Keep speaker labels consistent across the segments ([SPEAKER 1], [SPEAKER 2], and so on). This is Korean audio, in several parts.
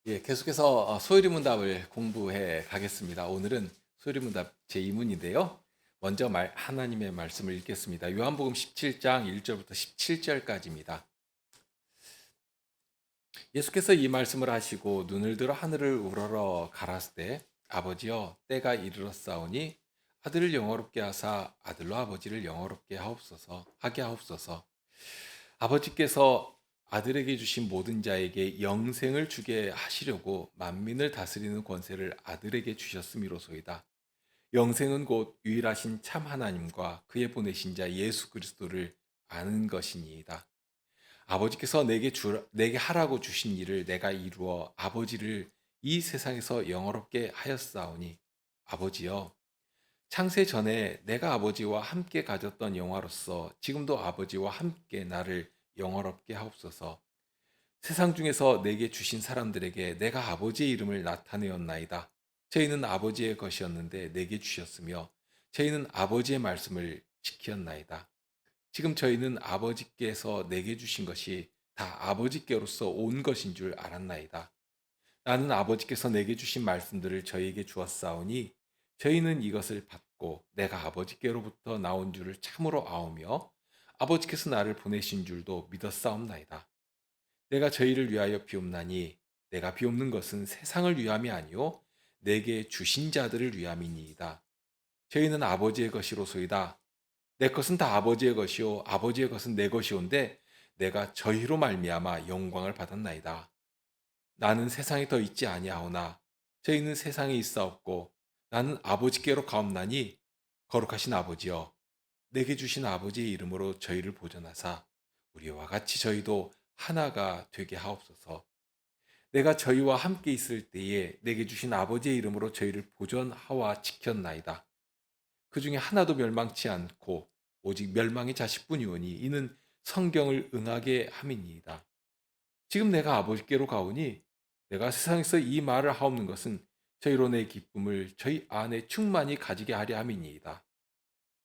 [SPEAKER 1] 예, 계속해서 소요리문답을 공부해 가겠습니다. 오늘은 소요리문답 제2문인데요. 먼저 하나님의 말씀을 읽겠습니다. 요한복음 17장 1절부터 17절까지입니다. 예수께서 이 말씀을 하시고 눈을 들어 하늘을 우러러 가라사대 아버지여 때가 이르렀사오니 아들을 영화롭게 하사 아들로 아버지를 영화롭게 하게 하옵소서. 아버지께서 아들에게 주신 모든 자에게 영생을 주게 하시려고 만민을 다스리는 권세를 아들에게 주셨음이로소이다. 영생은 곧 유일하신 참 하나님과 그의 보내신 자 예수 그리스도를 아는 것이니이다. 아버지께서 내게 하라고 주신 일을 내가 이루어 아버지를 이 세상에서 영화롭게 하였사오니 아버지여 창세 전에 내가 아버지와 함께 가졌던 영화로서 지금도 아버지와 함께 나를 영화롭게 하옵소서. 세상 중에서 내게 주신 사람들에게 내가 아버지의 이름을 나타내었나이다. 저희는 아버지의 것이었는데 내게 주셨으며 저희는 아버지의 말씀을 지켰나이다. 지금 저희는 아버지께서 내게 주신 것이 다 아버지께로서 온 것인 줄 알았나이다. 나는 아버지께서 내게 주신 말씀들을 저희에게 주었사오니 저희는 이것을 받고 내가 아버지께로부터 나온 줄을 참으로 아오며 아버지께서 나를 보내신 줄도 믿었사옵나이다. 내가 저희를 위하여 비옵나니 내가 비옵는 것은 세상을 위함이 아니요 내게 주신 자들을 위함이니이다. 저희는 아버지의 것이로소이다. 내 것은 다 아버지의 것이요 아버지의 것은 내 것이온데 내가 저희로 말미암아 영광을 받았나이다. 나는 세상에 더 있지 아니하오나 저희는 세상에 있사옵고 나는 아버지께로 가옵나니 거룩하신 아버지여 내게 주신 아버지의 이름으로 저희를 보존하사 우리와 같이 저희도 하나가 되게 하옵소서. 내가 저희와 함께 있을 때에 내게 주신 아버지의 이름으로 저희를 보존하와 지켰나이다. 그 중에 하나도 멸망치 않고 오직 멸망의 자식뿐이오니 이는 성경을 응하게 함이니이다. 지금 내가 아버지께로 가오니 내가 세상에서 이 말을 하옵는 것은 저희로 내 기쁨을 저희 안에 충만히 가지게 하려 함이니이다.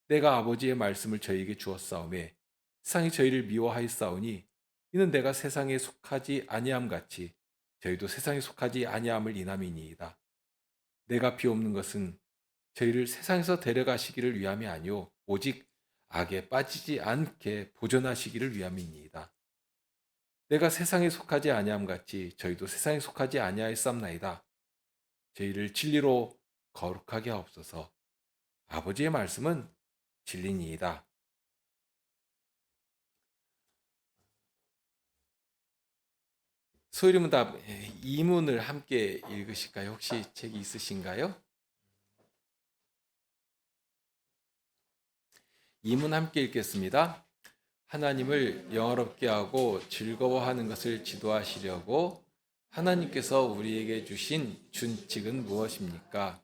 [SPEAKER 1] 내가 아버지의 말씀을 저희에게 주었사오매 세상이 저희를 미워하였사오니 이는 내가 세상에 속하지 아니함 같이 저희도 세상에 속하지 아니함을 인함이니이다. 내가 비옵는 것은 저희를 세상에서 데려가시기를 위함이 아니요 오직 악에 빠지지 않게 보존하시기를 위함이니이다. 내가 세상에 속하지 아니함 같이 저희도 세상에 속하지 아니하였사옵나이다. 저희를 진리로 거룩하게 하옵소서. 아버지의 말씀은 진리니이다. 소리문답 이문을 함께 읽으실까요? 혹시 책이 있으신가요? 이문 함께 읽겠습니다. 하나님을 영화롭게 하고 즐거워하는 것을 지도하시려고 하나님께서 우리에게 주신 준칙은 무엇입니까?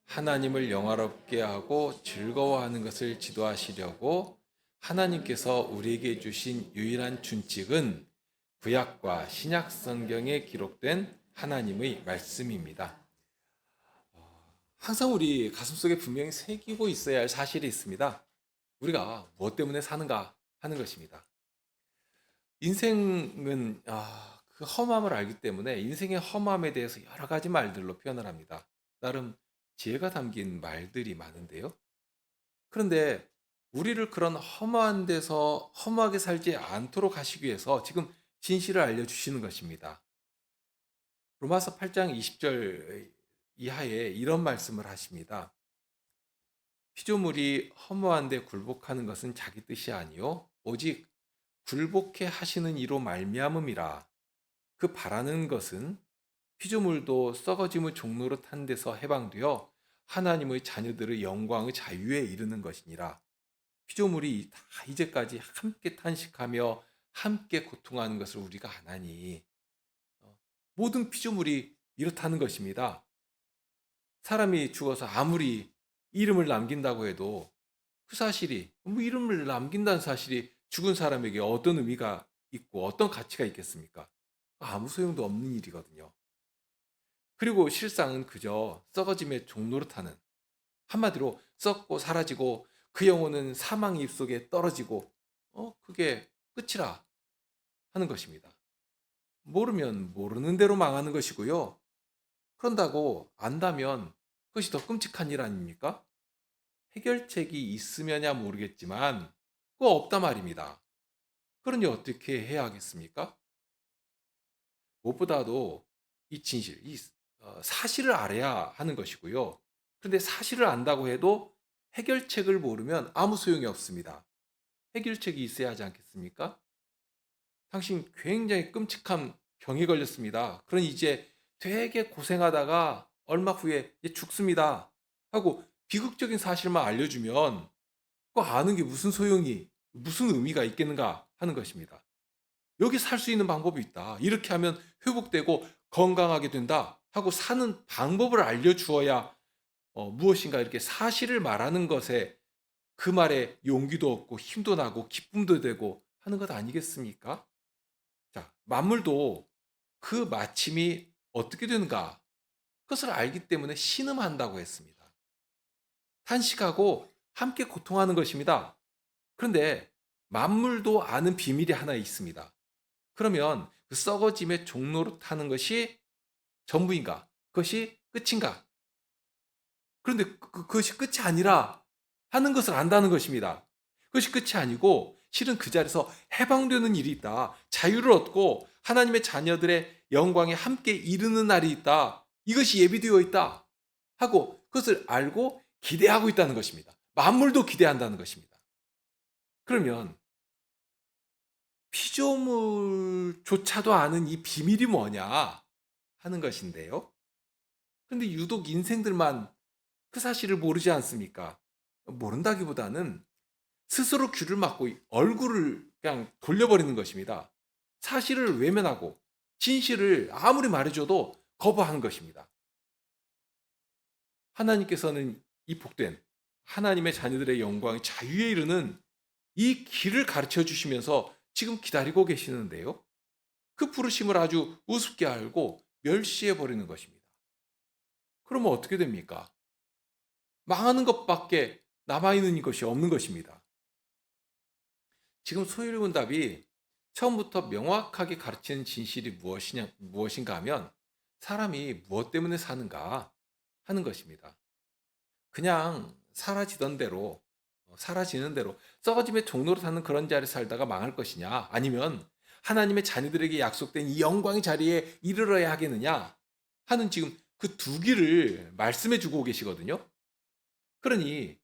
[SPEAKER 1] 하나님을 영화롭게 하고 즐거워하는 것을 지도하시려고 하나님께서 우리에게 주신 유일한 준칙은 구약과 신약 성경에 기록된 하나님의 말씀입니다. 항상 우리 가슴속에 분명히 새기고 있어야 할 사실이 있습니다. 우리가 무엇 때문에 사는가 하는 것입니다. 인생은 그 험함을 알기 때문에 인생의 험함에 대해서 여러 가지 말들로 표현을 합니다. 나름 지혜가 담긴 말들이 많은데요. 그런데 우리를 그런 험한 데서 험하게 살지 않도록 하시기 위해서 지금 진실을 알려주시는 것입니다. 로마서 8장 20절 이하에 이런 말씀을 하십니다. 피조물이 허무한데 굴복하는 것은 자기 뜻이 아니요 오직 굴복해 하시는 이로 말미암음이라. 그 바라는 것은 피조물도 썩어짐의 종로로 탄 데서 해방되어 하나님의 자녀들의 영광의 자유에 이르는 것이니라. 피조물이 다 이제까지 함께 탄식하며 함께 고통하는 것을 우리가 아나니 모든 피조물이 이렇다는 것입니다. 사람이 죽어서 아무리 이름을 남긴다고 해도 그 사실이 이름을 남긴다는 사실이 죽은 사람에게 어떤 의미가 있고 어떤 가치가 있겠습니까? 아무 소용도 없는 일이거든요. 그리고 실상은 그저 썩어짐의 종노릇하는, 한마디로 썩고 사라지고 그 영혼은 사망의 입속에 떨어지고 그게 끝이라 하는 것입니다. 모르면 모르는 대로 망하는 것이고요. 그런다고 안다면 그것이 더 끔찍한 일 아닙니까? 해결책이 있으면야 모르겠지만 그거 없단 말입니다. 그러니 어떻게 해야 하겠습니까? 무엇보다도 이 진실, 이 사실을 알아야 하는 것이고요. 그런데 사실을 안다고 해도 해결책을 모르면 아무 소용이 없습니다. 해결책이 있어야 하지 않겠습니까? 당신 굉장히 끔찍한 병에 걸렸습니다. 그러니 이제 되게 고생하다가 얼마 후에 이제 죽습니다. 하고 비극적인 사실만 알려주면 그거 아는 게 무슨 소용이, 무슨 의미가 있겠는가 하는 것입니다. 여기 살 수 있는 방법이 있다. 이렇게 하면 회복되고 건강하게 된다. 하고 사는 방법을 알려주어야 무엇인가 이렇게 사실을 말하는 것에 그 말에 용기도 얻고 힘도 나고 기쁨도 되고 하는 것 아니겠습니까? 자, 만물도 그 마침이 어떻게 되는가? 그것을 알기 때문에 신음한다고 했습니다. 탄식하고 함께 고통하는 것입니다. 그런데 만물도 아는 비밀이 하나 있습니다. 그러면 그 썩어짐의 종로로 타는 것이 전부인가? 그것이 끝인가? 그런데 그것이 끝이 아니라 하는 것을 안다는 것입니다. 그것이 끝이 아니고 실은 그 자리에서 해방되는 일이 있다. 자유를 얻고 하나님의 자녀들의 영광에 함께 이르는 날이 있다. 이것이 예비되어 있다. 하고 그것을 알고 기대하고 있다는 것입니다. 만물도 기대한다는 것입니다. 그러면 피조물조차도 아는 이 비밀이 뭐냐 하는 것인데요. 그런데 유독 인생들만 그 사실을 모르지 않습니까? 모른다기보다는 스스로 귀를 막고 얼굴을 그냥 돌려버리는 것입니다. 사실을 외면하고 진실을 아무리 말해줘도 거부하는 것입니다. 하나님께서는 이 복된 하나님의 자녀들의 영광, 자유에 이르는 이 길을 가르쳐 주시면서 지금 기다리고 계시는데요. 그 부르심을 아주 우습게 알고 멸시해 버리는 것입니다. 그러면 어떻게 됩니까? 망하는 것밖에 남아있는 것이 없는 것입니다. 지금 소유문답이 처음부터 명확하게 가르치는 진실이 무엇인가 하면 사람이 무엇 때문에 사는가 하는 것입니다. 그냥 사라지는 대로 썩어짐의 종로로 사는 그런 자리에 살다가 망할 것이냐, 아니면 하나님의 자녀들에게 약속된 이 영광의 자리에 이르러야 하겠느냐 하는 지금 그 두 길을 말씀해 주고 계시거든요. 그러니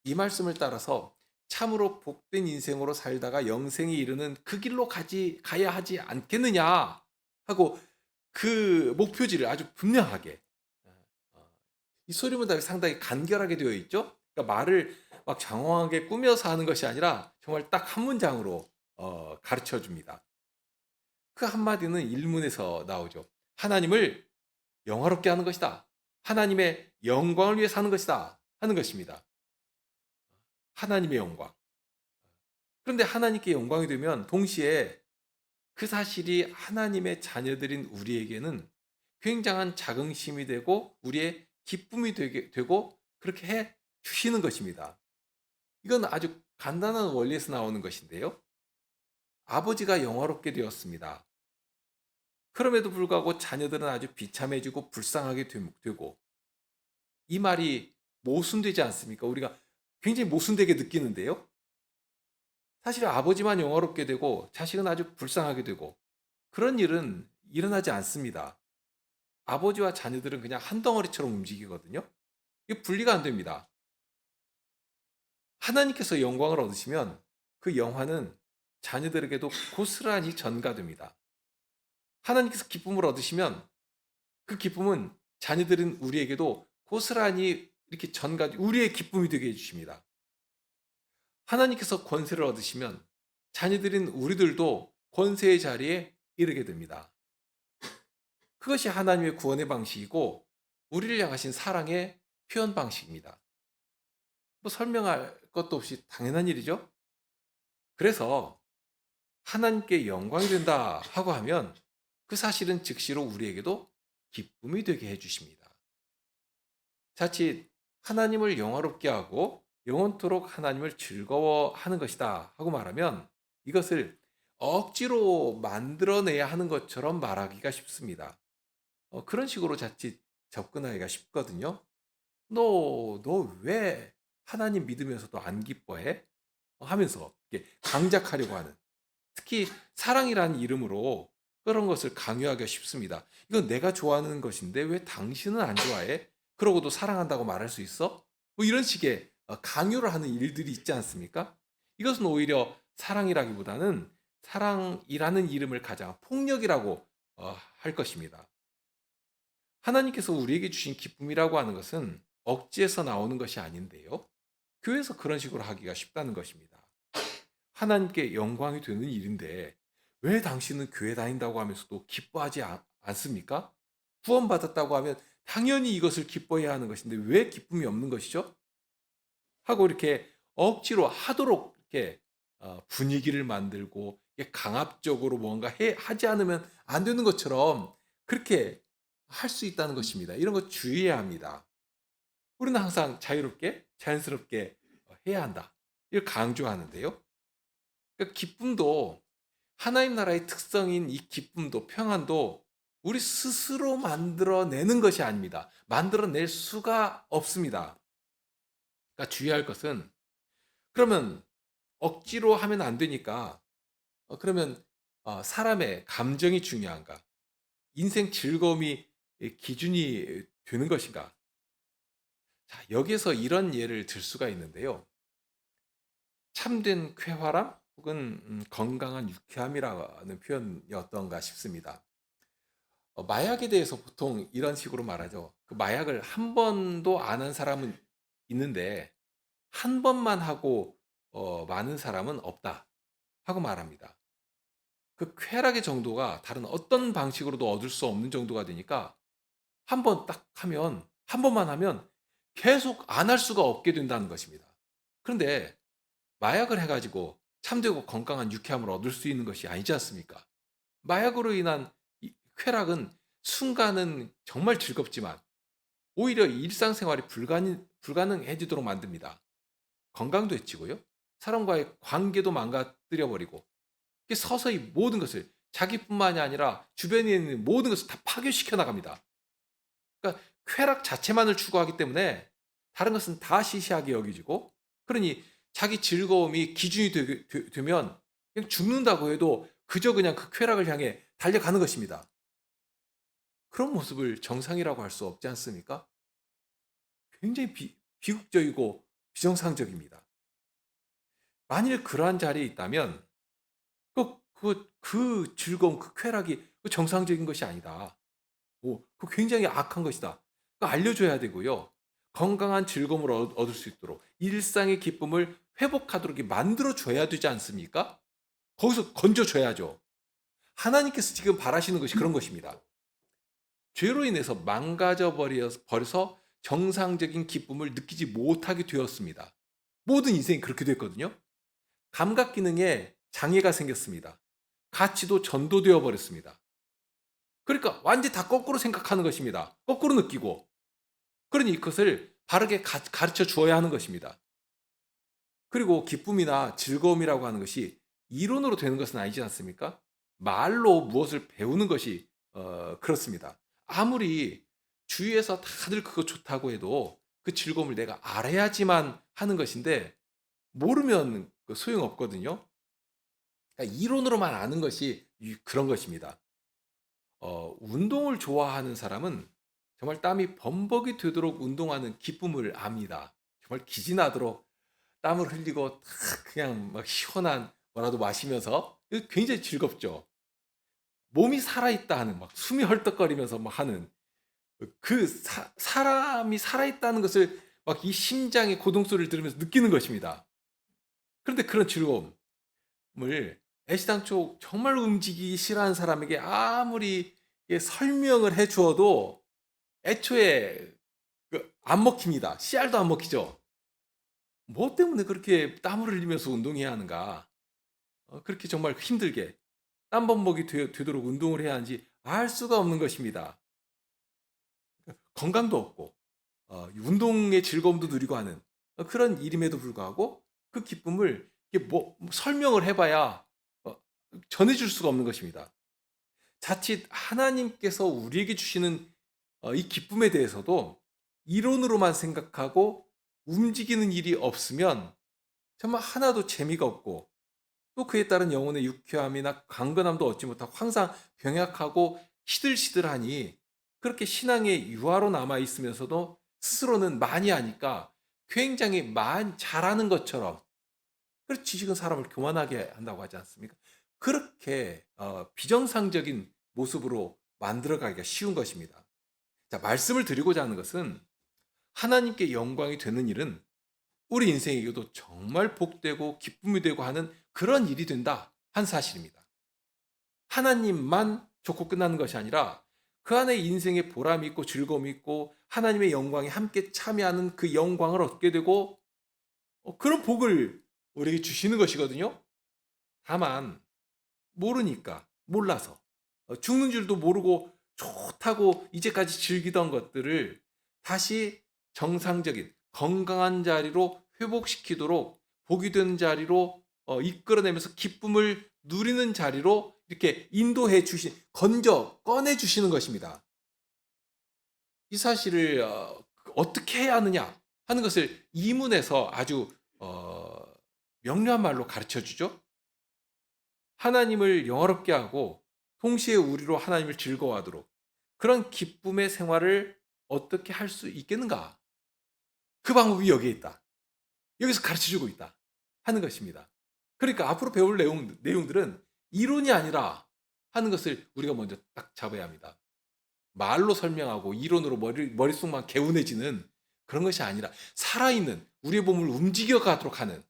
[SPEAKER 1] 이 말씀을 따라서 참으로 복된 인생으로 살다가 영생에 이르는 그 길로 가야 하지 않겠느냐 하고 그 목표지를 아주 분명하게, 이 소리문답이 상당히 간결하게 되어 있죠. 그러니까 말을 막 장황하게 꾸며서 하는 것이 아니라 정말 딱 한 문장으로 가르쳐 줍니다. 그 한마디는 일문에서 나오죠. 하나님을 영화롭게 하는 것이다. 하나님의 영광을 위해 사는 것이다. 하는 것입니다. 하나님의 영광. 그런데 하나님께 영광이 되면 동시에 그 사실이 하나님의 자녀들인 우리에게는 굉장한 자긍심이 되고 우리의 기쁨이 되고 그렇게 해 주시는 것입니다. 이건 아주 간단한 원리에서 나오는 것인데요. 아버지가 영화롭게 되었습니다. 그럼에도 불구하고 자녀들은 아주 비참해지고 불쌍하게 되고, 이 말이 모순되지 않습니까? 우리가 굉장히 모순되게 느끼는데요. 사실 아버지만 영화롭게 되고 자식은 아주 불쌍하게 되고 그런 일은 일어나지 않습니다. 아버지와 자녀들은 그냥 한 덩어리처럼 움직이거든요. 이게 분리가 안 됩니다. 하나님께서 영광을 얻으시면 그 영화는 자녀들에게도 고스란히 전가됩니다. 하나님께서 기쁨을 얻으시면 그 기쁨은 자녀들인 우리에게도 고스란히 이렇게 우리의 기쁨이 되게 해주십니다. 하나님께서 권세를 얻으시면 자녀들인 우리들도 권세의 자리에 이르게 됩니다. 그것이 하나님의 구원의 방식이고 우리를 향하신 사랑의 표현 방식입니다. 뭐 설명할 것도 없이 당연한 일이죠. 그래서 하나님께 영광이 된다 하고 하면 그 사실은 즉시로 우리에게도 기쁨이 되게 해주십니다. 자칫 하나님을 영화롭게 하고 영원토록 하나님을 즐거워하는 것이다 하고 말하면 이것을 억지로 만들어내야 하는 것처럼 말하기가 쉽습니다. 그런 식으로 자칫 접근하기가 쉽거든요. 너 왜 하나님 믿으면서도 안 기뻐해? 하면서 이렇게 강작하려고 하는, 특히 사랑이라는 이름으로 그런 것을 강요하기가 쉽습니다. 이건 내가 좋아하는 것인데 왜 당신은 안 좋아해? 그러고도 사랑한다고 말할 수 있어? 뭐 이런 식의 강요를 하는 일들이 있지 않습니까? 이것은 오히려 사랑이라기보다는 사랑이라는 이름을 가장 폭력이라고 할 것입니다. 하나님께서 우리에게 주신 기쁨이라고 하는 것은 억지에서 나오는 것이 아닌데요. 교회에서 그런 식으로 하기가 쉽다는 것입니다. 하나님께 영광이 되는 일인데 왜 당신은 교회 다닌다고 하면서도 기뻐하지 않습니까? 구원받았다고 하면 당연히 이것을 기뻐해야 하는 것인데 왜 기쁨이 없는 것이죠? 하고 이렇게 억지로 하도록 이렇게 분위기를 만들고 강압적으로 뭔가 하지 않으면 안 되는 것처럼 그렇게 할 수 있다는 것입니다. 이런 거 주의해야 합니다. 우리는 항상 자유롭게 자연스럽게 해야 한다. 이걸 강조하는데요. 그러니까 기쁨도, 하나님 나라의 특성인 이 기쁨도 평안도 우리 스스로 만들어내는 것이 아닙니다. 만들어낼 수가 없습니다. 그러니까 주의할 것은, 그러면 억지로 하면 안 되니까 그러면 사람의 감정이 중요한가? 인생 즐거움이 기준이 되는 것인가? 자, 여기에서 이런 예를 들 수가 있는데요. 참된 쾌활함 혹은 건강한 유쾌함이라는 표현이 어떤가 싶습니다. 마약에 대해서 보통 이런 식으로 말하죠. 그 마약을 한 번도 안 한 사람은 있는데 한 번만 하고 많은 사람은 없다 하고 말합니다. 그 쾌락의 정도가 다른 어떤 방식으로도 얻을 수 없는 정도가 되니까 한 번 딱 하면, 한 번만 하면 계속 안 할 수가 없게 된다는 것입니다. 그런데 마약을 해가지고 참되고 건강한 유쾌함을 얻을 수 있는 것이 아니지 않습니까? 마약으로 인한 이 쾌락은 순간은 정말 즐겁지만 오히려 일상생활이 불가능해지도록 만듭니다. 건강도 해치고요. 사람과의 관계도 망가뜨려 버리고 서서히 모든 것을, 자기뿐만이 아니라 주변에 있는 모든 것을 다 파괴시켜 나갑니다. 그러니까 쾌락 자체만을 추구하기 때문에 다른 것은 다 시시하게 여기지고, 그러니 자기 즐거움이 기준이 되면 그냥 죽는다고 해도 그저 그냥 그 쾌락을 향해 달려가는 것입니다. 그런 모습을 정상이라고 할 수 없지 않습니까? 굉장히 비극적이고 비정상적입니다. 만일 그러한 자리에 있다면 그 즐거움, 그 쾌락이 정상적인 것이 아니다. 그 굉장히 악한 것이다. 알려줘야 되고요. 건강한 즐거움을 얻을 수 있도록 일상의 기쁨을 회복하도록 만들어줘야 되지 않습니까? 거기서 건져줘야죠. 하나님께서 지금 바라시는 것이 그런 것입니다. 죄로 인해서 망가져 버려서 정상적인 기쁨을 느끼지 못하게 되었습니다. 모든 인생이 그렇게 됐거든요. 감각 기능에 장애가 생겼습니다. 가치도 전도되어 버렸습니다. 그러니까 완전히 다 거꾸로 생각하는 것입니다. 거꾸로 느끼고. 그러니 그것을 바르게 가르쳐 주어야 하는 것입니다. 그리고 기쁨이나 즐거움이라고 하는 것이 이론으로 되는 것은 아니지 않습니까? 말로 무엇을 배우는 것이 그렇습니다. 아무리 주위에서 다들 그거 좋다고 해도 그 즐거움을 내가 알아야지만 하는 것인데 모르면 소용없거든요. 그러니까 이론으로만 아는 것이 그런 것입니다. 운동을 좋아하는 사람은 정말 땀이 범벅이 되도록 운동하는 기쁨을 압니다. 정말 기진하도록 땀을 흘리고 그냥 막 시원한 뭐라도 마시면서 굉장히 즐겁죠. 몸이 살아있다 하는, 막 숨이 헐떡거리면서 막 하는 사람이 살아있다는 것을 막 이 심장의 고동 소리를 들으면서 느끼는 것입니다. 그런데 그런 즐거움을 애시당초 정말 움직이기 싫어하는 사람에게 아무리 설명을 해 주어도 애초에 안 먹힙니다. 씨알도 안 먹히죠. 뭐 때문에 그렇게 땀을 흘리면서 운동해야 하는가? 그렇게 정말 힘들게 땀범벅이 되도록 운동을 해야 하는지 알 수가 없는 것입니다. 건강도 없고 운동의 즐거움도 누리고 하는 그런 일임에도 불구하고 그 기쁨을 이게 뭐 설명을 해봐야 전해줄 수가 없는 것입니다. 자칫 하나님께서 우리에게 주시는 이 기쁨에 대해서도 이론으로만 생각하고 움직이는 일이 없으면 정말 하나도 재미가 없고, 또 그에 따른 영혼의 유쾌함이나 강건함도 얻지 못하고 항상 병약하고 시들시들하니, 그렇게 신앙의 유아로 남아 있으면서도 스스로는 많이 아니까 굉장히 잘하는 것처럼, 그래서 지식은 사람을 교만하게 한다고 하지 않습니까? 그렇게 비정상적인 모습으로 만들어가기가 쉬운 것입니다. 자, 말씀을 드리고자 하는 것은 하나님께 영광이 되는 일은 우리 인생에게도 정말 복되고 기쁨이 되고 하는 그런 일이 된다 한 사실입니다. 하나님만 좋고 끝나는 것이 아니라 그 안에 인생의 보람이 있고 즐거움이 있고 하나님의 영광에 함께 참여하는 그 영광을 얻게 되고, 그런 복을 우리에게 주시는 것이거든요. 다만 모르니까, 몰라서, 죽는 줄도 모르고 좋다고 이제까지 즐기던 것들을 다시 정상적인 건강한 자리로 회복시키도록 복이 되는 자리로 이끌어내면서 기쁨을 누리는 자리로 이렇게 인도해 꺼내 주시는 것입니다. 이 사실을 어떻게 해야 하느냐 하는 것을 이문에서 아주 명료한 말로 가르쳐 주죠. 하나님을 영화롭게 하고 동시에 우리로 하나님을 즐거워하도록, 그런 기쁨의 생활을 어떻게 할 수 있겠는가? 그 방법이 여기에 있다. 여기서 가르쳐 주고 있다 하는 것입니다. 그러니까 앞으로 배울 내용들은 이론이 아니라 하는 것을 우리가 먼저 딱 잡아야 합니다. 말로 설명하고 이론으로 머릿속만 개운해지는 그런 것이 아니라 살아있는 우리의 몸을 움직여 가도록 하는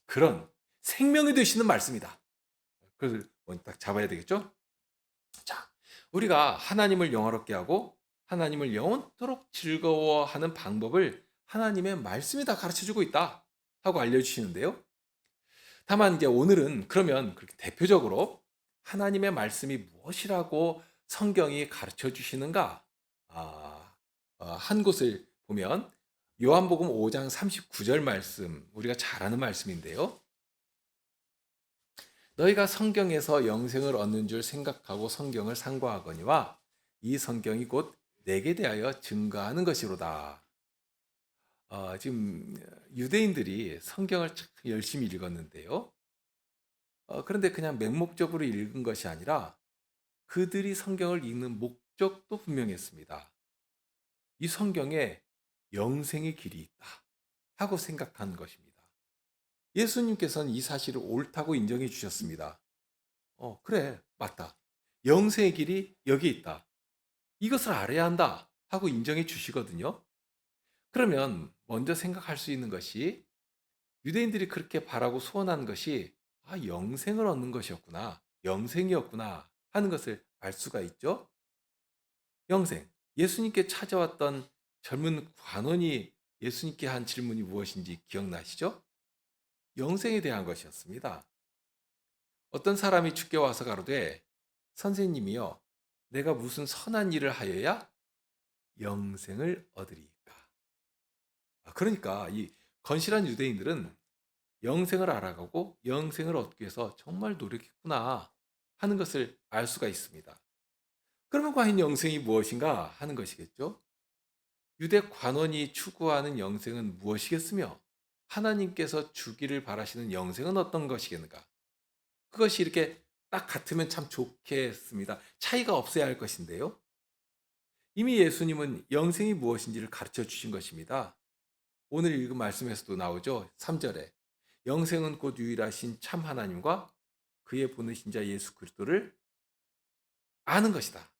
[SPEAKER 1] 그런 생명이 되시는 말씀이다. 그것을 먼저 딱 잡아야 되겠죠? 자, 우리가 하나님을 영화롭게 하고 하나님을 영원토록 즐거워하는 방법을 하나님의 말씀이 다 가르쳐 주고 있다 하고 알려주시는데요. 다만 이제 오늘은 그러면 그렇게 대표적으로 하나님의 말씀이 무엇이라고 성경이 가르쳐 주시는가? 한 곳을 보면 요한복음 5장 39절 말씀, 우리가 잘 아는 말씀인데요. 너희가 성경에서 영생을 얻는 줄 생각하고 성경을 상고하거니와 이 성경이 곧 내게 대하여 증거하는 것이로다. 지금 유대인들이 성경을 참 열심히 읽었는데요. 그런데 그냥 맹목적으로 읽은 것이 아니라 그들이 성경을 읽는 목적도 분명했습니다. 이 성경에 영생의 길이 있다 하고 생각한 것입니다. 예수님께서는 이 사실을 옳다고 인정해 주셨습니다. 그래, 맞다. 영생의 길이 여기 있다. 이것을 알아야 한다 하고 인정해 주시거든요. 그러면 먼저 생각할 수 있는 것이, 유대인들이 그렇게 바라고 소원한 것이 영생을 얻는 것이었구나, 영생이었구나 하는 것을 알 수가 있죠. 영생, 예수님께 찾아왔던 젊은 관원이 예수님께 한 질문이 무엇인지 기억나시죠? 영생에 대한 것이었습니다. 어떤 사람이 주께 와서 가로되 선생님이여, 내가 무슨 선한 일을 하여야 영생을 얻으리까? 그러니까 이 건실한 유대인들은 영생을 알아가고 영생을 얻기 위해서 정말 노력했구나 하는 것을 알 수가 있습니다. 그러면 과연 영생이 무엇인가 하는 것이겠죠? 유대 관원이 추구하는 영생은 무엇이겠으며 하나님께서 주기를 바라시는 영생은 어떤 것이겠는가? 그것이 이렇게 딱 같으면 참 좋겠습니다. 차이가 없어야 할 것인데요. 이미 예수님은 영생이 무엇인지를 가르쳐 주신 것입니다. 오늘 읽은 말씀에서도 나오죠. 3절에 영생은 곧 유일하신 참 하나님과 그의 보내신 자 예수 그리스도를 아는 것이다.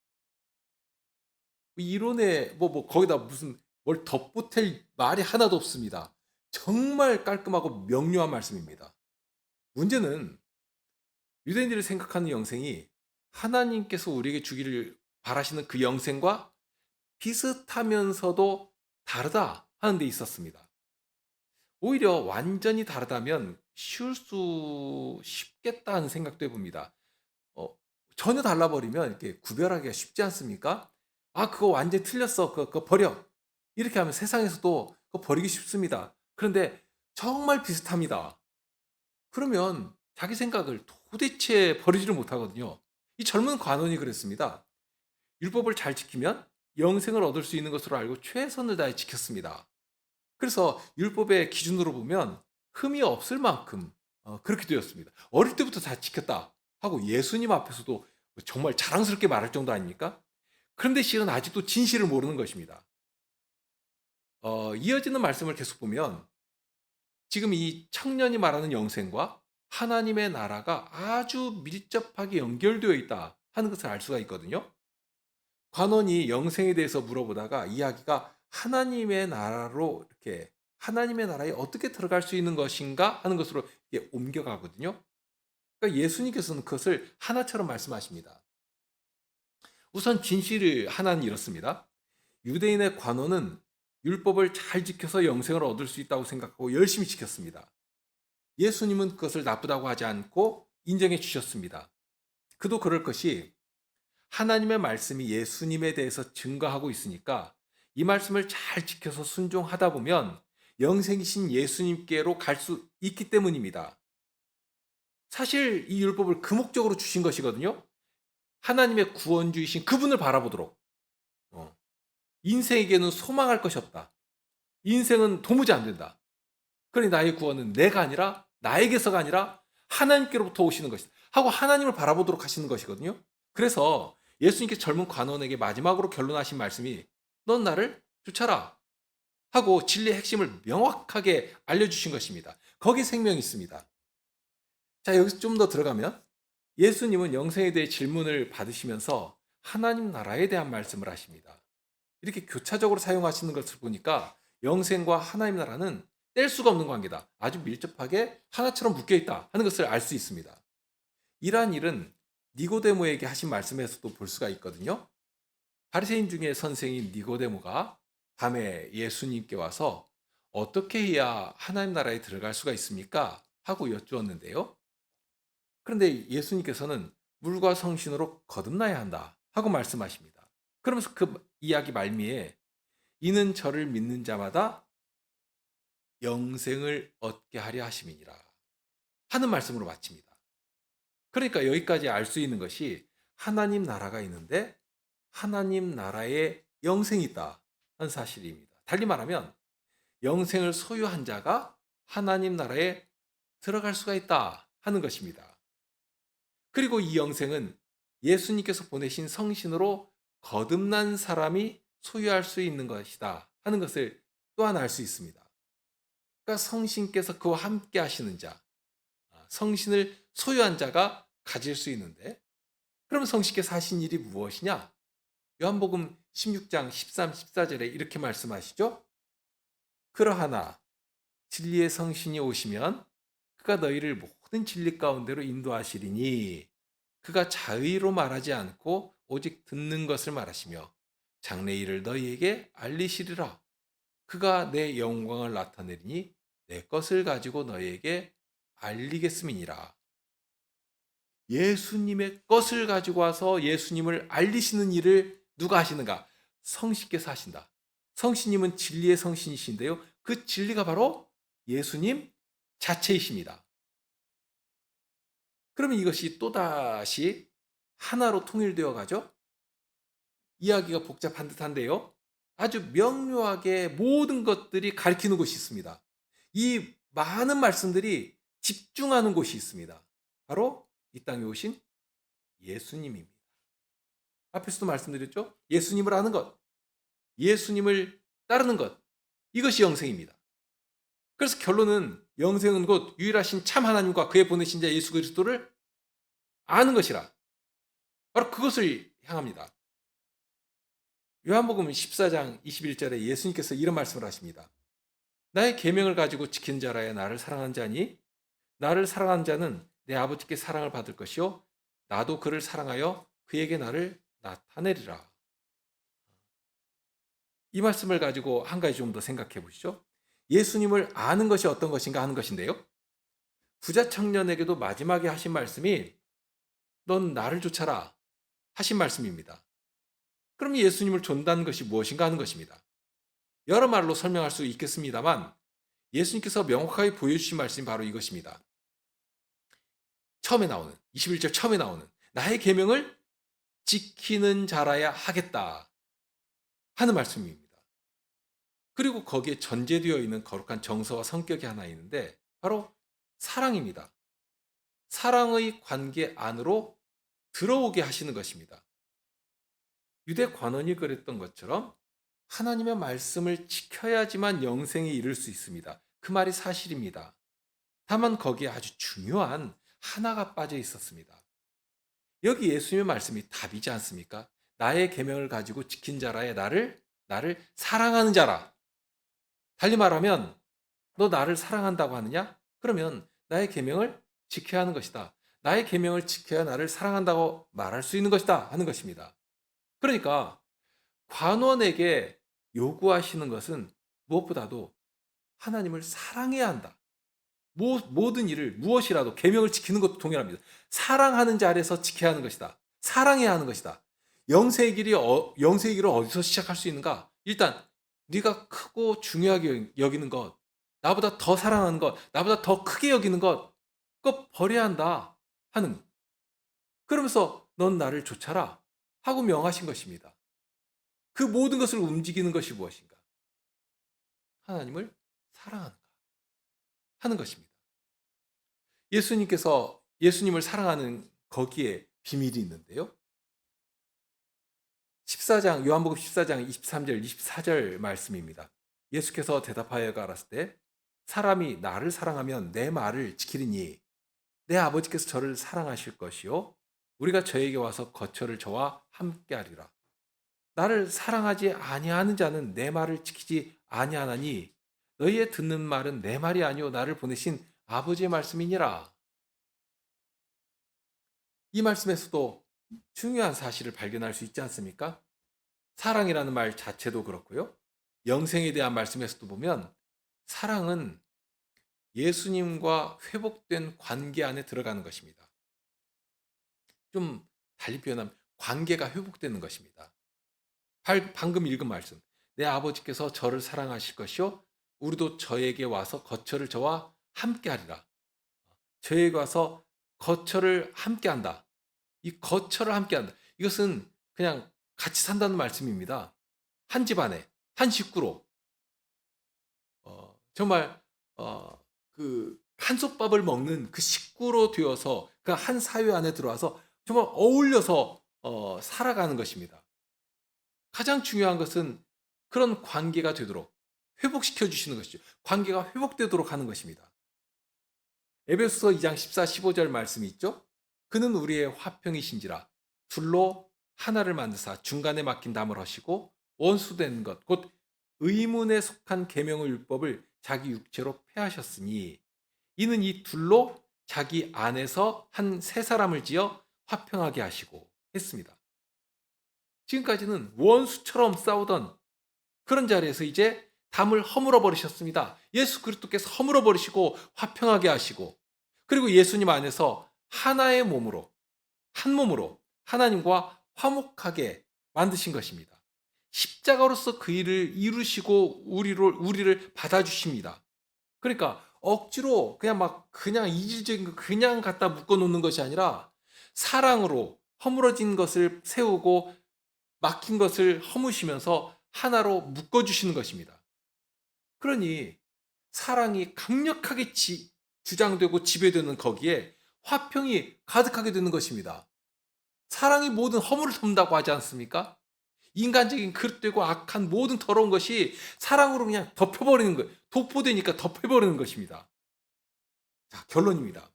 [SPEAKER 1] 이론에 거기다 무슨 뭘 덧보탤 말이 하나도 없습니다. 정말 깔끔하고 명료한 말씀입니다. 문제는 유대인들이 생각하는 영생이 하나님께서 우리에게 주기를 바라시는 그 영생과 비슷하면서도 다르다 하는 데 있었습니다. 오히려 완전히 다르다면 쉽겠다는 생각도 해봅니다. 전혀 달라버리면 이렇게 구별하기가 쉽지 않습니까? 그거 완전히 틀렸어. 그거 버려. 이렇게 하면 세상에서도 그거 버리기 쉽습니다. 그런데 정말 비슷합니다. 그러면 자기 생각을 도대체 버리지를 못하거든요. 이 젊은 관원이 그랬습니다. 율법을 잘 지키면 영생을 얻을 수 있는 것으로 알고 최선을 다해 지켰습니다. 그래서 율법의 기준으로 보면 흠이 없을 만큼 그렇게 되었습니다. 어릴 때부터 다 지켰다 하고 예수님 앞에서도 정말 자랑스럽게 말할 정도 아닙니까? 그런데 실은 아직도 진실을 모르는 것입니다. 이어지는 말씀을 계속 보면 지금 이 청년이 말하는 영생과 하나님의 나라가 아주 밀접하게 연결되어 있다 하는 것을 알 수가 있거든요. 관원이 영생에 대해서 물어보다가 이야기가 하나님의 나라로 이렇게 하나님의 나라에 어떻게 들어갈 수 있는 것인가 하는 것으로 이렇게 옮겨가거든요. 그러니까 예수님께서는 그것을 하나처럼 말씀하십니다. 우선 진실을 하나는 이렇습니다. 유대인의 관원은 율법을 잘 지켜서 영생을 얻을 수 있다고 생각하고 열심히 지켰습니다. 예수님은 그것을 나쁘다고 하지 않고 인정해 주셨습니다. 그도 그럴 것이 하나님의 말씀이 예수님에 대해서 증거하고 있으니까 이 말씀을 잘 지켜서 순종하다 보면 영생이신 예수님께로 갈 수 있기 때문입니다. 사실 이 율법을 그 목적으로 주신 것이거든요. 하나님의 구원주이신 그분을 바라보도록. 인생에게는 소망할 것이 없다. 인생은 도무지 안 된다. 그러니 나의 구원은 내가 아니라 나에게서가 아니라 하나님께로부터 오시는 것이다. 하고 하나님을 바라보도록 하시는 것이거든요. 그래서 예수님께 젊은 관원에게 마지막으로 결론하신 말씀이 넌 나를 쫓아라 하고 진리의 핵심을 명확하게 알려주신 것입니다. 거기에 생명이 있습니다. 자, 여기서 좀 더 들어가면 예수님은 영생에 대해 질문을 받으시면서 하나님 나라에 대한 말씀을 하십니다. 이렇게 교차적으로 사용하시는 것을 보니까 영생과 하나님 나라는 뗄 수가 없는 관계다. 아주 밀접하게 하나처럼 묶여 있다 하는 것을 알 수 있습니다. 이러한 일은 니고데모에게 하신 말씀에서도 볼 수가 있거든요. 바리새인 중에 선생인 니고데모가 밤에 예수님께 와서 어떻게 해야 하나님 나라에 들어갈 수가 있습니까? 하고 여쭈었는데요. 그런데 예수님께서는 물과 성신으로 거듭나야 한다 하고 말씀하십니다. 그러면서 그 이야기 말미에 이는 저를 믿는 자마다 영생을 얻게 하려 하심이니라 하는 말씀으로 마칩니다. 그러니까 여기까지 알 수 있는 것이 하나님 나라가 있는데 하나님 나라에 영생이 있다 하는 사실입니다. 달리 말하면 영생을 소유한 자가 하나님 나라에 들어갈 수가 있다 하는 것입니다. 그리고 이 영생은 예수님께서 보내신 성신으로 거듭난 사람이 소유할 수 있는 것이다 하는 것을 또한 알 수 있습니다. 그러니까 성신께서 그와 함께 하시는 자, 성신을 소유한 자가 가질 수 있는데 그럼 성신께서 하신 일이 무엇이냐? 요한복음 16장 13, 14절에 이렇게 말씀하시죠. 그러하나 진리의 성신이 오시면 그가 너희를 모든 진리 가운데로 인도하시리니 그가 자의로 말하지 않고 오직 듣는 것을 말하시며 장래 일을 너희에게 알리시리라. 그가 내 영광을 나타내리니 내 것을 가지고 너희에게 알리겠음이니라. 예수님의 것을 가지고 와서 예수님을 알리시는 일을 누가 하시는가? 성신께서 하신다. 성신님은 진리의 성신이신데요. 그 진리가 바로 예수님 자체이십니다. 그러면 이것이 또다시 하나로 통일되어 가죠? 이야기가 복잡한 듯한데요. 아주 명료하게 모든 것들이 가리키는 곳이 있습니다. 이 많은 말씀들이 집중하는 곳이 있습니다. 바로 이 땅에 오신 예수님입니다. 앞에서도 말씀드렸죠? 예수님을 아는 것, 예수님을 따르는 것, 이것이 영생입니다. 그래서 결론은 영생은 곧 유일하신 참 하나님과 그의 보내신 자 예수 그리스도를 아는 것이라. 바로 그것을 향합니다. 요한복음 14장 21절에 예수님께서 이런 말씀을 하십니다. 나의 계명을 가지고 지킨 자라야 나를 사랑한 자니 나를 사랑한 자는 내 아버지께 사랑을 받을 것이요 나도 그를 사랑하여 그에게 나를 나타내리라. 이 말씀을 가지고 한 가지 좀 더 생각해 보시죠. 예수님을 아는 것이 어떤 것인가 하는 것인데요. 부자 청년에게도 마지막에 하신 말씀이 넌 나를 쫓아라 하신 말씀입니다. 그럼 예수님을 존다는 것이 무엇인가 하는 것입니다. 여러 말로 설명할 수 있겠습니다만 예수님께서 명확하게 보여주신 말씀이 바로 이것입니다. 처음에 나오는 21절 처음에 나오는 나의 계명을 지키는 자라야 하겠다 하는 말씀입니다. 그리고 거기에 전제되어 있는 거룩한 정서와 성격이 하나 있는데 바로 사랑입니다. 사랑의 관계 안으로 들어오게 하시는 것입니다. 유대 관원이 그랬던 것처럼 하나님의 말씀을 지켜야지만 영생에 이를 수 있습니다. 그 말이 사실입니다. 다만 거기에 아주 중요한 하나가 빠져 있었습니다. 여기 예수님의 말씀이 답이지 않습니까? 나의 계명을 가지고 지킨 자라에 나를 사랑하는 자라. 달리 말하면 너 나를 사랑한다고 하느냐? 그러면 나의 계명을 지켜야 하는 것이다. 나의 계명을 지켜야 나를 사랑한다고 말할 수 있는 것이다 하는 것입니다. 그러니까 관원에게 요구하시는 것은 무엇보다도 하나님을 사랑해야 한다. 모든 일을 무엇이라도 계명을 지키는 것도 동일합니다. 사랑하는 자리에서 지켜야 하는 것이다. 사랑해야 하는 것이다. 영생의 길을 어디서 시작할 수 있는가? 일단 네가 크고 중요하게 여기는 것, 나보다 더 사랑하는 것, 나보다 더 크게 여기는 것, 그거 버려야 한다 하는. 그러면서 넌 나를 좇아라 하고 명하신 것입니다. 그 모든 것을 움직이는 것이 무엇인가? 하나님을 사랑하는가 하는 것입니다. 예수님께서 예수님을 사랑하는 거기에 비밀이 있는데요. 14장 요한복음 14장 23절 24절 말씀입니다. 예수께서 대답하여 가라사대 때 사람이 나를 사랑하면 내 말을 지키리니 내 아버지께서 저를 사랑하실 것이요 우리가 저에게 와서 거처를 저와 함께하리라. 나를 사랑하지 아니하는 자는 내 말을 지키지 아니하나니 너희의 듣는 말은 내 말이 아니요 나를 보내신 아버지의 말씀이니라. 이 말씀에서도 중요한 사실을 발견할 수 있지 않습니까? 사랑이라는 말 자체도 그렇고요. 영생에 대한 말씀에서도 보면 사랑은 예수님과 회복된 관계 안에 들어가는 것입니다. 좀 달리 표현하면 관계가 회복되는 것입니다. 방금 읽은 말씀. 내 아버지께서 저를 사랑하실 것이요 우리도 저에게 와서 거처를 저와 함께하리라. 저에게 와서 거처를 함께한다. 이 거처를 함께한다. 이것은 그냥 같이 산다는 말씀입니다. 한 집안에 한 식구로 정말 그 한솥밥을 먹는 그 식구로 되어서 그 한 사회 안에 들어와서 정말 어울려서 살아가는 것입니다. 가장 중요한 것은 그런 관계가 되도록 회복시켜 주시는 것이죠. 관계가 회복되도록 하는 것입니다. 에베소서 2장 14, 15절 말씀이 있죠. 그는 우리의 화평이신지라 둘로 하나를 만드사 중간에 막힌 담을 하시고 원수된 것 곧 의문에 속한 계명의 율법을 자기 육체로 폐하셨으니 이는 이 둘로 자기 안에서 한 세 사람을 지어 화평하게 하시고 했습니다. 지금까지는 원수처럼 싸우던 그런 자리에서 이제 담을 허물어 버리셨습니다. 예수 그리스도께서 허물어 버리시고 화평하게 하시고 그리고 예수님 안에서 하나의 몸으로 한 몸으로 하나님과 화목하게 만드신 것입니다. 십자가로서 그 일을 이루시고 우리를 받아주십니다. 그러니까 억지로 그냥 이질적인 거 그냥 갖다 묶어 놓는 것이 아니라 사랑으로 허물어진 것을 세우고 막힌 것을 허무시면서 하나로 묶어 주시는 것입니다. 그러니 사랑이 강력하게 주장되고 지배되는 거기에 화평이 가득하게 되는 것입니다. 사랑이 모든 허물을 덮는다고 하지 않습니까? 인간적인 그릇되고 악한 모든 더러운 것이 사랑으로 그냥 덮여버리는 거예요. 도포되니까 덮여버리는 것입니다. 자, 결론입니다.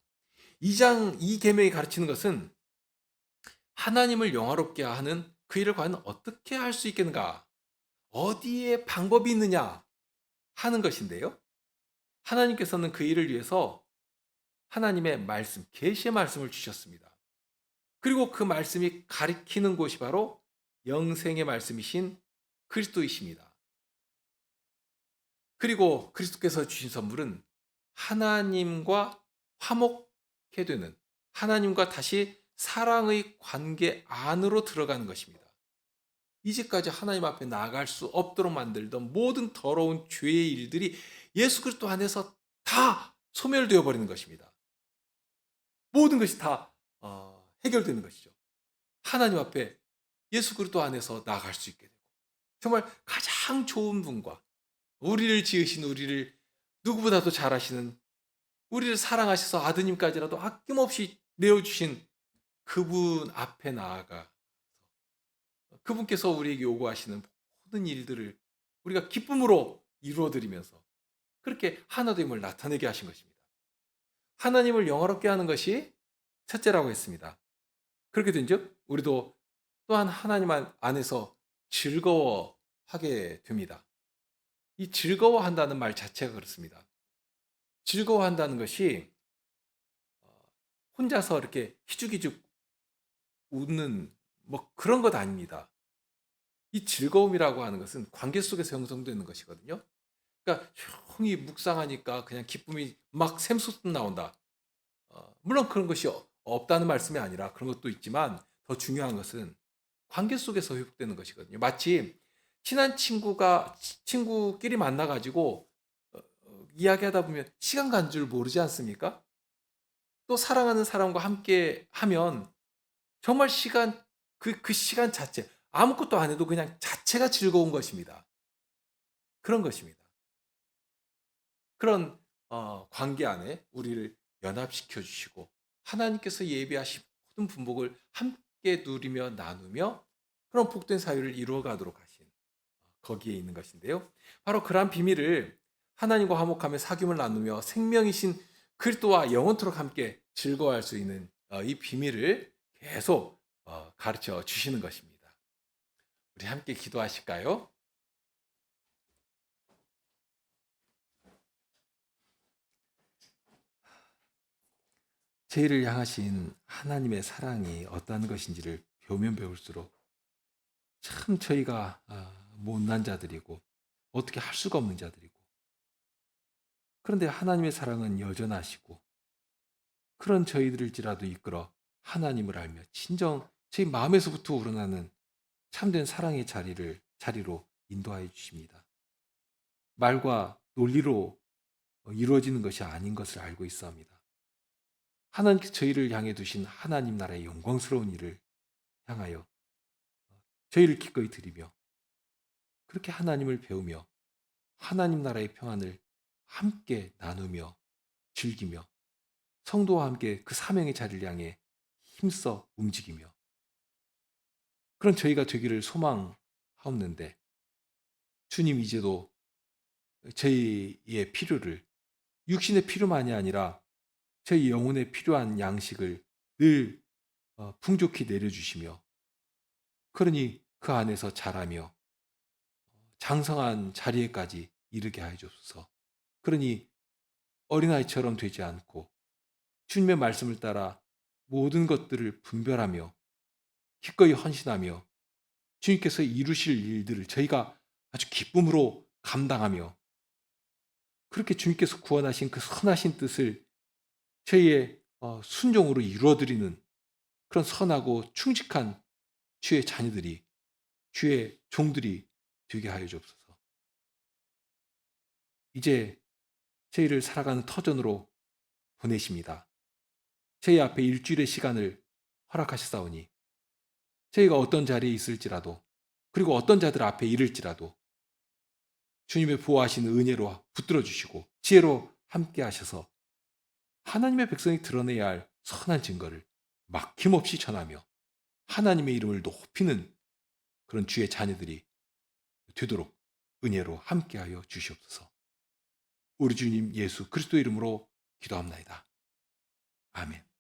[SPEAKER 1] 이 계명이 가르치는 것은 하나님을 영화롭게 하는 그 일을 과연 어떻게 할 수 있겠는가? 어디에 방법이 있느냐 하는 것인데요. 하나님께서는 그 일을 위해서 하나님의 말씀, 계시의 말씀을 주셨습니다. 그리고 그 말씀이 가리키는 곳이 바로 영생의 말씀이신 그리스도이십니다. 그리고 그리스도께서 주신 선물은 하나님과 화목해 되는 하나님과 다시 사랑의 관계 안으로 들어가는 것입니다. 이제까지 하나님 앞에 나아갈 수 없도록 만들던 모든 더러운 죄의 일들이 예수 그리스도 안에서 다 소멸되어 버리는 것입니다. 모든 것이 다 해결되는 것이죠. 하나님 앞에 예수 그리스도 안에서 나아갈 수 있게 되고 정말 가장 좋은 분과 우리를 지으신 우리를 누구보다도 잘 아시는 우리를 사랑하셔서 아드님까지라도 아낌없이 내어주신 그분 앞에 나아가 그분께서 우리에게 요구하시는 모든 일들을 우리가 기쁨으로 이루어드리면서 그렇게 하나됨을 나타내게 하신 것입니다. 하나님을 영화롭게 하는 것이 첫째라고 했습니다. 그렇게 된즉 우리도 또한 하나님 안에서 즐거워하게 됩니다. 이 즐거워한다는 말 자체가 그렇습니다. 즐거워한다는 것이 혼자서 이렇게 희죽희죽 웃는 뭐 그런 것 아닙니다. 이 즐거움이라고 하는 것은 관계 속에서 형성되는 것이거든요. 그러니까 조용히 묵상하니까 그냥 기쁨이 막 샘솟듯 나온다. 물론 그런 것이 없다는 말씀이 아니라 그런 것도 있지만 더 중요한 것은 관계 속에서 회복되는 것이거든요. 마치 친한 친구끼리 만나가지고 이야기하다 보면 시간 간 줄 모르지 않습니까? 또 사랑하는 사람과 함께 하면 정말 그 시간 자체, 아무것도 안 해도 그냥 자체가 즐거운 것입니다. 그런 것입니다. 그런 관계 안에 우리를 연합시켜 주시고 하나님께서 예비하신 모든 분복을 함께 누리며 나누며 그런 복된 사유를 이루어 가도록 하신 거기에 있는 것인데요. 바로 그러한 비밀을 하나님과 화목하며 사귐을 나누며 생명이신 그리스도와 영원토록 함께 즐거워할 수 있는 이 비밀을 계속 가르쳐 주시는 것입니다. 우리 함께 기도하실까요? 저희를 향하신 하나님의 사랑이 어떠한 것인지를 배우면 배울수록 참 저희가 못난 자들이고 어떻게 할 수가 없는 자들이고 그런데 하나님의 사랑은 여전하시고 그런 저희들일지라도 이끌어 하나님을 알며 진정 저희 마음에서부터 우러나는 참된 사랑의 자리로 인도하여 주십니다. 말과 논리로 이루어지는 것이 아닌 것을 알고 있사옵니다. 하나님께서 저희를 향해 두신 하나님 나라의 영광스러운 일을 향하여 저희를 기꺼이 드리며 그렇게 하나님을 배우며 하나님 나라의 평안을 함께 나누며 즐기며 성도와 함께 그 사명의 자리를 향해 힘써 움직이며 그런 저희가 되기를 소망하옵는데 주님 이제도 저희의 필요를 육신의 필요만이 아니라 저희 영혼에 필요한 양식을 늘 풍족히 내려주시며 그러니 그 안에서 자라며 장성한 자리에까지 이르게 하여 주옵소서. 그러니 어린아이처럼 되지 않고 주님의 말씀을 따라 모든 것들을 분별하며 기꺼이 헌신하며 주님께서 이루실 일들을 저희가 아주 기쁨으로 감당하며 그렇게 주님께서 구원하신 그 선하신 뜻을 저희의 순종으로 이루어드리는 그런 선하고 충직한 주의 자녀들이 주의 종들이 되게 하여 주옵소서. 이제 저희를 살아가는 터전으로 보내십니다. 저희 앞에 일주일의 시간을 허락하셨사오니 저희가 어떤 자리에 있을지라도 그리고 어떤 자들 앞에 이를지라도 주님의 보호하신 은혜로 붙들어 주시고 지혜로 함께 하셔서 하나님의 백성이 드러내야 할 선한 증거를 막힘없이 전하며 하나님의 이름을 높이는 그런 주의 자녀들이 되도록 은혜로 함께하여 주시옵소서. 우리 주님 예수 그리스도 이름으로 기도합나이다. 아멘.